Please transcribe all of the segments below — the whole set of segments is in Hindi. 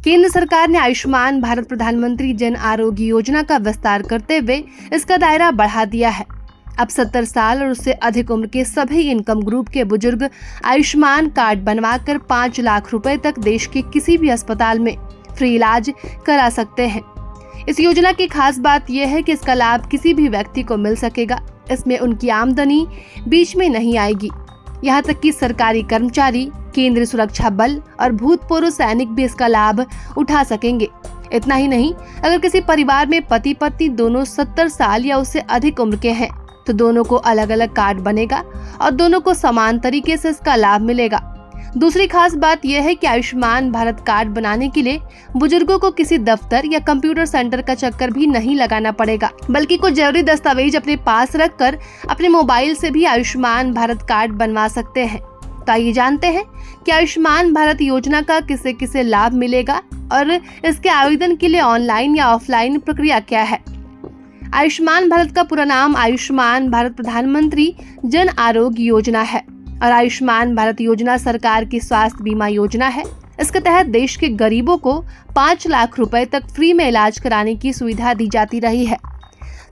केंद्र सरकार ने आयुष्मान भारत प्रधानमंत्री जन आरोग्य योजना का विस्तार करते हुए इसका दायरा बढ़ा दिया है। अब 70 साल और उससे अधिक उम्र के सभी इनकम ग्रुप के बुजुर्ग आयुष्मान कार्ड बनवाकर 5 लाख रुपए तक देश के किसी भी अस्पताल में फ्री इलाज करा सकते हैं। इस योजना की खास बात यह है कि इसका लाभ किसी भी व्यक्ति को मिल सकेगा। इसमें उनकी आमदनी बीच में नहीं आएगी। यहाँ तक कि सरकारी कर्मचारी, केंद्रीय सुरक्षा बल और भूतपूर्व सैनिक भी इसका लाभ उठा सकेंगे। इतना ही नहीं, अगर किसी परिवार में पति पत्नी दोनों 70 साल या उससे अधिक उम्र के हैं तो दोनों को अलग अलग कार्ड बनेगा और दोनों को समान तरीके से इसका लाभ मिलेगा। दूसरी खास बात यह है कि आयुष्मान भारत कार्ड बनाने के लिए बुजुर्गों को किसी दफ्तर या कंप्यूटर सेंटर का चक्कर भी नहीं लगाना पड़ेगा, बल्कि कुछ जरूरी दस्तावेज अपने पास रखकर अपने मोबाइल से भी आयुष्मान भारत कार्ड बनवा सकते हैं। तो आइए जानते हैं कि आयुष्मान भारत योजना का किसे किसे लाभ मिलेगा और इसके आवेदन के लिए ऑनलाइन या ऑफलाइन प्रक्रिया क्या है। आयुष्मान भारत का पूरा नाम आयुष्मान भारत प्रधानमंत्री जन आरोग्य योजना है और आयुष्मान भारत योजना सरकार की स्वास्थ्य बीमा योजना है। इसके तहत देश के गरीबों को 5 लाख रुपए तक फ्री में इलाज कराने की सुविधा दी जाती रही है।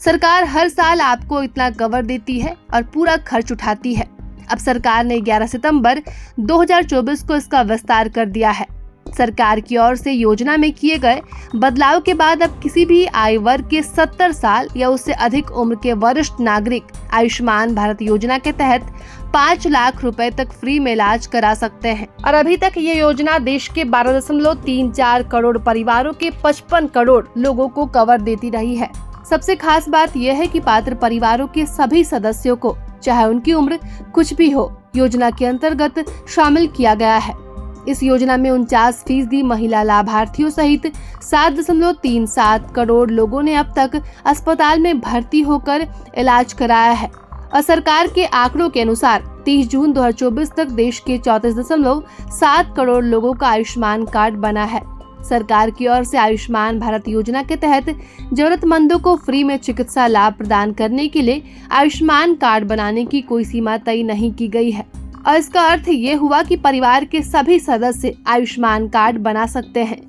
सरकार हर साल आपको इतना कवर देती है और पूरा खर्च उठाती है। अब सरकार ने 11 सितंबर 2024 को इसका विस्तार कर दिया है। सरकार की ओर से योजना में किए गए बदलाव के बाद अब किसी भी आयु वर्ग के 70 साल या उससे अधिक उम्र के वरिष्ठ नागरिक आयुष्मान भारत योजना के तहत 5 लाख रुपए तक फ्री में इलाज करा सकते हैं। और अभी तक ये योजना देश के 12.34 करोड़ परिवारों के 55 करोड़ लोगों को कवर देती रही है। सबसे खास बात यह है कि पात्र परिवारों के सभी सदस्यों को, चाहे उनकी उम्र कुछ भी हो, योजना के अंतर्गत शामिल किया गया है। इस योजना में 49% महिला लाभार्थियों सहित 7.37 करोड़ लोगों ने अब तक अस्पताल में भर्ती होकर इलाज कराया है। और सरकार के आंकड़ों के अनुसार 30 जून 2024 तक देश के 34.7 करोड़ लोगों का आयुष्मान कार्ड बना है। सरकार की ओर से आयुष्मान भारत योजना के तहत जरूरतमंदों को फ्री में चिकित्सा लाभ प्रदान करने के लिए आयुष्मान कार्ड बनाने की कोई सीमा तय नहीं की गई है। और इसका अर्थ ये हुआ कि परिवार के सभी सदस्य आयुष्मान कार्ड बना सकते हैं।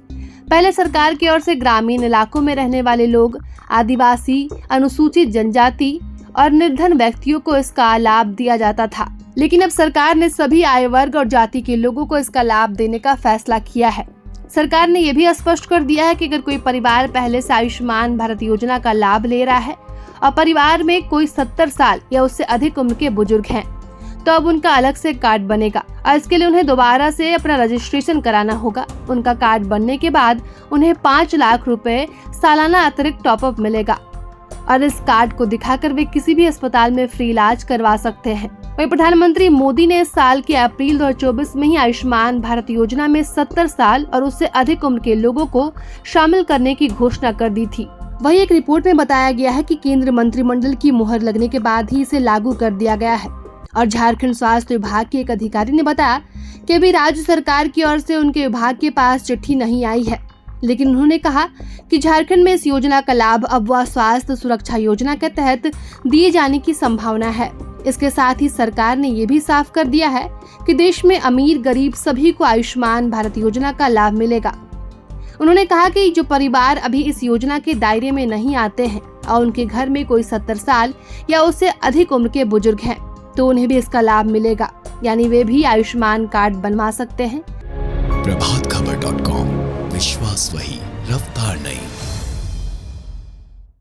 पहले सरकार की ओर से ग्रामीण इलाकों में रहने वाले लोग, आदिवासी, अनुसूचित जनजाति और निर्धन व्यक्तियों को इसका लाभ दिया जाता था, लेकिन अब सरकार ने सभी आयु वर्ग और जाति के लोगों को इसका लाभ देने का फैसला किया है। सरकार ने यह भी स्पष्ट कर दिया है कि अगर कोई परिवार पहले से आयुष्मान भारत योजना का लाभ ले रहा है और परिवार में कोई 70 साल या उससे अधिक उम्र के बुजुर्ग हैं, तो अब उनका अलग से कार्ड बनेगा और इसके लिए उन्हें दोबारा से अपना रजिस्ट्रेशन कराना होगा। उनका कार्ड बनने के बाद उन्हें 5 लाख रुपए सालाना अतिरिक्त टॉपअप मिलेगा और इस कार्ड को दिखाकर वे किसी भी अस्पताल में फ्री इलाज करवा सकते हैं। वहीं प्रधानमंत्री मोदी ने इस साल के अप्रैल 2024 में ही आयुष्मान भारत योजना में 70 साल और उससे अधिक उम्र के लोगों को शामिल करने की घोषणा कर दी थी। वहीं एक रिपोर्ट में बताया गया है कि केंद्रीय मंत्रिमंडल की मुहर लगने के बाद ही इसे लागू कर दिया गया है। और झारखंड स्वास्थ्य विभाग के एक अधिकारी ने बताया कि अभी राज्य सरकार की ओर से उनके विभाग के पास चिट्ठी नहीं आई है, लेकिन उन्होंने कहा कि झारखंड में इस योजना का लाभ अब वह स्वास्थ्य सुरक्षा योजना के तहत दिए जाने की संभावना है। इसके साथ ही सरकार ने ये भी साफ कर दिया है कि देश में अमीर गरीब सभी को आयुष्मान भारत योजना का लाभ मिलेगा। उन्होंने कहा कि जो परिवार अभी इस योजना के दायरे में नहीं आते हैं और उनके घर में कोई 70 साल या उससे अधिक उम्र के बुजुर्ग हैं, तो उन्हें भी इसका लाभ मिलेगा, यानी वे भी आयुष्मान कार्ड बनवा सकते हैं। प्रभातखबर.com, विश्वास वही, रफ्तार नहीं।